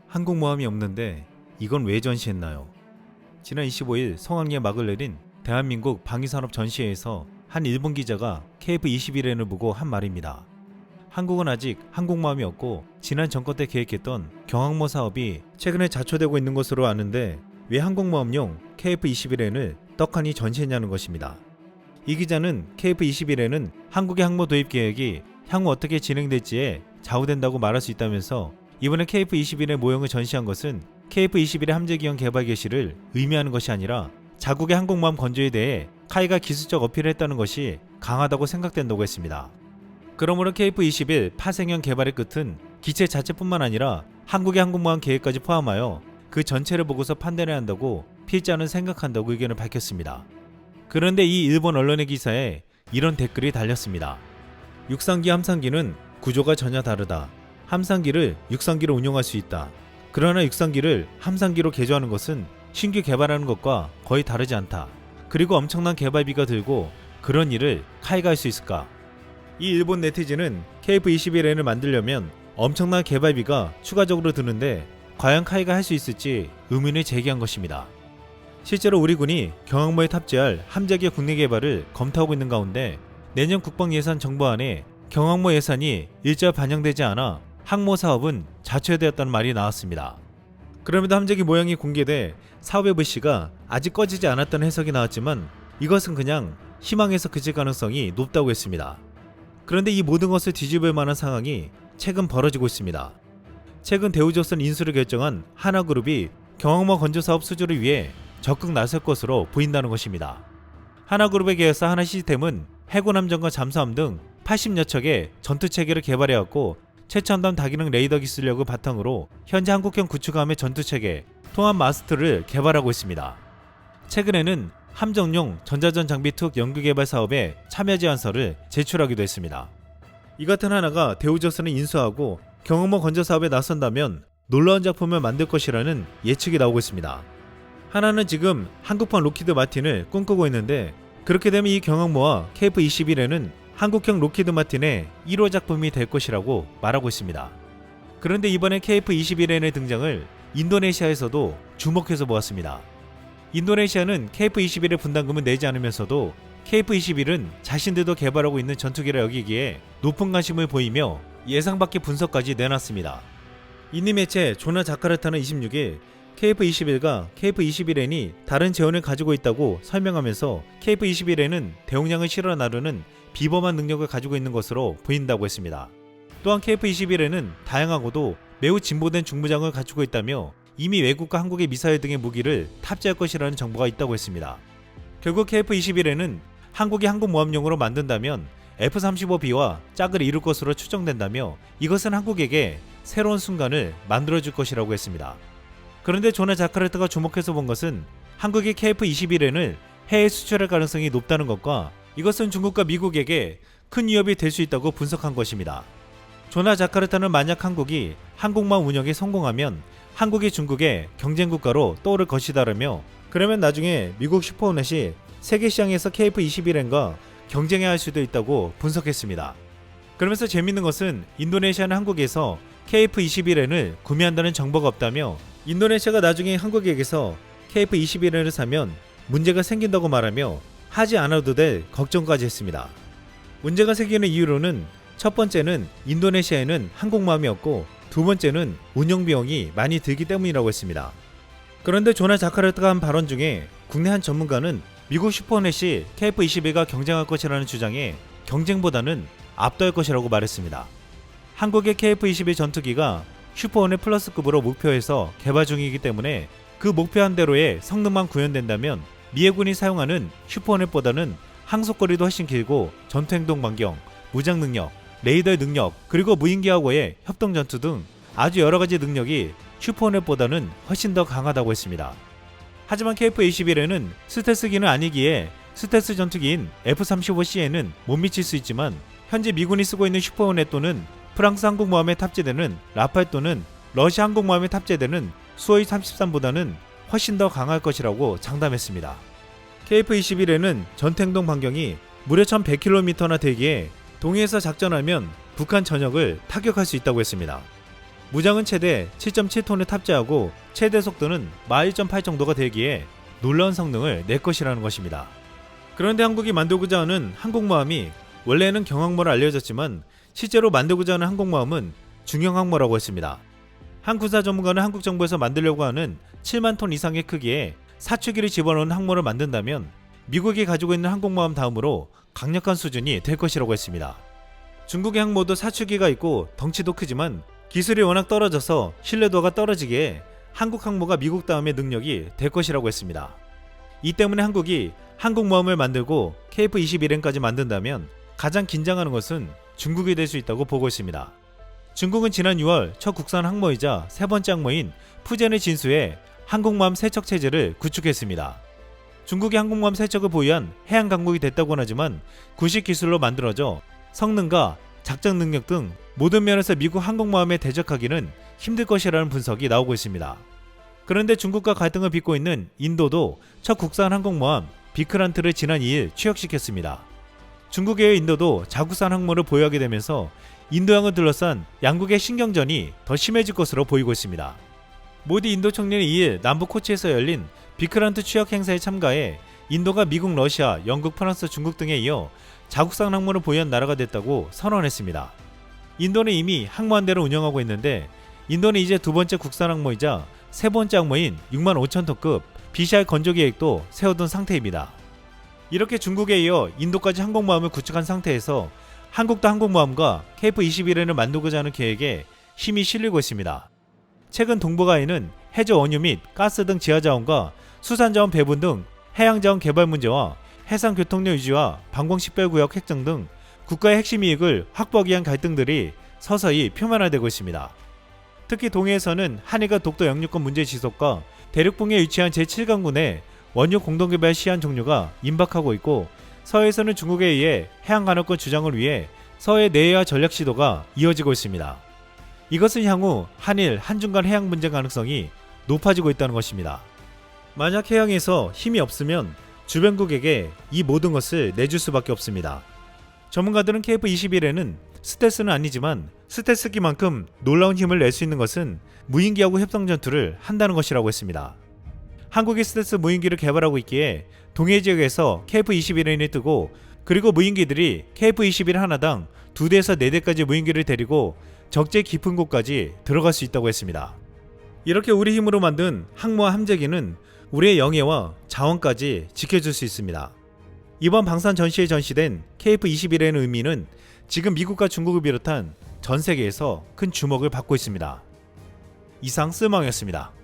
항공모함이 없는데 이건 왜 전시했나요? 지난 25일 성황리에 막을 내린 대한민국 방위산업 전시회에서 한 일본 기자가 KF-21N을 보고 한 말입니다. 한국은 아직 항공모함이 없고 지난 정권 때 계획했던 경항모 사업이 최근에 자초되고 있는 것으로 아는데 왜 항공모함용 KF-21N을 떡하니 전시했냐는 것입니다. 이 기자는 KF-21N은 한국의 항모 도입 계획이 향후 어떻게 진행될지에 좌우된다고 말할 수 있다면서 이번에 KF-21의 모형을 전시한 것은 KF-21의 함재기형 개발 개시를 의미하는 것이 아니라 자국의 항공모함 건조에 대해 카이가 기술적 어필을 했다는 것이 강하다고 생각된다고 했습니다. 그러므로 KF-21 파생형 개발의 끝은 기체 자체뿐만 아니라 한국의 항공모함 계획까지 포함하여 그 전체를 보고서 판단해야 한다고 필자는 생각한다고 의견을 밝혔습니다. 그런데 이 일본 언론의 기사에 이런 댓글이 달렸습니다. 육상기 함상기는 구조가 전혀 다르다. 함상기를 육상기로 운용할 수 있다. 그러나 육상기를 함상기로 개조하는 것은 신규 개발하는 것과 거의 다르지 않다. 그리고 엄청난 개발비가 들고 그런 일을 카이가 할 수 있을까? 이 일본 네티즌은 KF-21N을 만들려면 엄청난 개발비가 추가적으로 드는데 과연 카이가 할 수 있을지 의문을 제기한 것입니다. 실제로 우리 군이 경항모에 탑재할 함재기 국내 개발을 검토하고 있는 가운데 내년 국방예산 정부안에 경항모 예산이 일절 반영되지 않아 항모 사업은 자초되었다는 말이 나왔습니다. 그럼에도 함재기 모형이 공개돼 사업의 불씨가 아직 꺼지지 않았다는 해석이 나왔지만 이것은 그냥 희망에서 그칠 가능성이 높다고 했습니다. 그런데 이 모든 것을 뒤집을 만한 상황이 최근 벌어지고 있습니다. 최근 대우조선 인수를 결정한 하나그룹이 경항모 건조 사업 수주를 위해 적극 나설 것으로 보인다는 것입니다. 하나그룹의 계열사 하나시스템은 해군함정과 잠수함 등 80여 척의 전투체계를 개발해왔고 최첨단 다기능 레이더 기술력을 바탕으로 현재 한국형 구축함의 전투체계 통합 마스터를 개발하고 있습니다. 최근에는 함정용 전자전 장비 툭 연구개발 사업에 참여 제안서를 제출하기도 했습니다. 이 같은 하나가 대우조선을 인수하고 경항모 건조 사업에 나선다면 놀라운 작품을 만들 것이라는 예측이 나오고 있습니다. 하나는 지금 한국판 로키드 마틴을 꿈꾸고 있는데 그렇게 되면 이 경항모와 KF-21N은 한국형 로키드 마틴의 1호 작품이 될 것이라고 말하고 있습니다. 그런데 이번에 KF-21N의 등장을 인도네시아에서도 주목해서 보았습니다. 인도네시아는 KF-21의 분담금을 내지 않으면서도 KF-21은 자신들도 개발하고 있는 전투기라 여기기에 높은 관심을 보이며 예상 밖의 분석까지 내놨습니다. 인디 매체 조나 자카르타는 26일 KF-21과 KF-21N이 다른 재원을 가지고 있다고 설명하면서 KF-21N은 대용량을 실어 나르는 비범한 능력을 가지고 있는 것으로 보인다고 했습니다. 또한 KF-21N은 다양하고도 매우 진보된 중무장을 갖추고 있다며 이미 외국과 한국의 미사일 등의 무기를 탑재할 것이라는 정보가 있다고 했습니다. 결국 KF-21N은 한국의 항공모함용으로 만든다면 F-35B와 짝을 이룰 것으로 추정된다며 이것은 한국에게 새로운 순간을 만들어줄 것이라고 했습니다. 그런데 조나 자카르타가 주목해서 본 것은 한국의 KF-21N을 해외 수출할 가능성이 높다는 것과 이것은 중국과 미국에게 큰 위협이 될 수 있다고 분석한 것입니다. 조나 자카르타는 만약 한국이 항공모함 운영에 성공하면 한국이 중국의 경쟁국가로 떠오를 것이다라며 그러면 나중에 미국 슈퍼호넷이 세계 시장에서 KF-21N과 경쟁해야 할 수도 있다고 분석했습니다. 그러면서 재밌는 것은 인도네시아는 한국에서 KF-21N을 구매한다는 정보가 없다며 인도네시아가 나중에 한국에게서 KF-21N을 사면 문제가 생긴다고 말하며 하지 않아도 될 걱정까지 했습니다. 문제가 생기는 이유로는 첫 번째는 인도네시아에는 항공모함이 없고 두 번째는 운영 비용이 많이 들기 때문이라고 했습니다. 그런데 조나 자카르타가 한 발언 중에 국내 한 전문가는 미국 슈퍼넷이 KF-21과 경쟁할 것이라는 주장에 경쟁보다는 압도할 것이라고 말했습니다. 한국의 KF-21 전투기가 슈퍼호넷 플러스급으로 목표해서 개발 중이기 때문에 그 목표한 대로의 성능만 구현된다면 미 해군이 사용하는 슈퍼호넷보다는 항속거리도 훨씬 길고 전투행동 반경, 무장 능력, 레이더의 능력, 그리고 무인기하고의 협동 전투 등 아주 여러가지 능력이 슈퍼호넷보다는 훨씬 더 강하다고 했습니다. 하지만 KF-21N은 스텔스기는 아니기에 스텔스 전투기인 F-35C에는 못 미칠 수 있지만 현재 미군이 쓰고 있는 슈퍼호넷 또는 프랑스 항공모함에 탑재되는 라팔 또는 러시아 항공모함에 탑재되는 수호이 33보다는 훨씬 더 강할 것이라고 장담했습니다. KF-21N은 전투행동 반경이 무려 1100km나 되기에 동해에서 작전하면 북한 전역을 타격할 수 있다고 했습니다. 무장은 최대 7.7톤을 탑재하고 최대 속도는 마 1.8 정도가 되기에 놀라운 성능을 낼 것이라는 것입니다. 그런데 한국이 만들고자 하는 항공모함이 원래는 경항모로 알려졌지만 실제로 만들고자 하는 항공모함은 중형항모라고 했습니다. 한 군사 전문가는 한국 정부에서 만들려고 하는 7만 톤 이상의 크기의 사축기를 집어넣은 항모를 만든다면 미국이 가지고 있는 항공모함 다음으로 강력한 수준이 될 것이라고 했습니다. 중국의 항모도 사축기가 있고 덩치도 크지만 기술이 워낙 떨어져서 신뢰도가 떨어지기에 한국 항모가 미국 다음의 능력이 될 것이라고 했습니다. 이 때문에 한국이 항공모함을 만들고 KF-21N까지 만든다면 가장 긴장하는 것은 중국이 될 수 있다고 보고 있습니다. 중국은 지난 6월 첫 국산 항모이자 세 번째 항모인 푸젠을 진수해 항공모함 세척 체제를 구축했습니다. 중국이 항공모함 세척을 보유한 해양 강국이 됐다고는 하지만 구식 기술로 만들어져 성능과 작전 능력 등 모든 면에서 미국 항공모함에 대적하기는 힘들 것이라는 분석이 나오고 있습니다. 그런데 중국과 갈등을 빚고 있는 인도도 첫 국산 항공모함 비크란트를 지난 2일 취역시켰습니다. 중국에 이어 인도도 자국산 항모를 보유하게 되면서 인도양을 둘러싼 양국의 신경전이 더 심해질 것으로 보이고 있습니다. 모디 인도 총리는 2일 남북 코치에서 열린 비크란트 취역 행사에 참가해 인도가 미국, 러시아, 영국, 프랑스, 중국 등에 이어 자국산 항모를 보유한 나라가 됐다고 선언했습니다. 인도는 이미 항모 한 대를 운영하고 있는데 인도는 이제 두 번째 국산 항모이자 세 번째 항모인 6만 5천 톤급 BCR 건조 계획도 세워둔 상태입니다. 이렇게 중국에 이어 인도까지 항공모함을 구축한 상태에서 한국도 항공모함과 KF-21N을 만들고자 하는 계획에 힘이 실리고 있습니다. 최근 동북아에는 해저 원유 및 가스 등 지하자원과 수산자원 배분 등 해양자원 개발 문제와 해상교통력 유지와 방공식별구역 획정 등 국가의 핵심 이익을 확보하기 위한 갈등들이 서서히 표면화되고 있습니다. 특히 동해에서는 한일과 독도 영유권 문제 지속과 대륙붕에 위치한 제7강군의 원유 공동개발 시한 종료가 임박하고 있고 서해에서는 중국에 의해 해양간헐권 주장을 위해 서해 내해화 전략 시도가 이어지고 있습니다. 이것은 향후 한일, 한중 간 해양 분쟁 가능성이 높아지고 있다는 것입니다. 만약 해양에서 힘이 없으면 주변국에게 이 모든 것을 내줄 수밖에 없습니다. 전문가들은 KF-21N은 스텔스는 아니지만 스텔스기만큼 놀라운 힘을 낼 수 있는 것은 무인기하고 협상 전투를 한다는 것이라고 했습니다. 한국이 스텔스 무인기를 개발하고 있기에 동해 지역에서 KF-21N이 뜨고 그리고 무인기들이 KF-21 하나당 2대에서 4대까지 무인기를 데리고 적재 깊은 곳까지 들어갈 수 있다고 했습니다. 이렇게 우리 힘으로 만든 항모와 함재기는 우리의 영예와 자원까지 지켜줄 수 있습니다. 이번 방산 전시에 전시된 KF-21N의 의미는 지금 미국과 중국을 비롯한 전 세계에서 큰 주목을 받고 있습니다. 이상 쓸망이었습니다.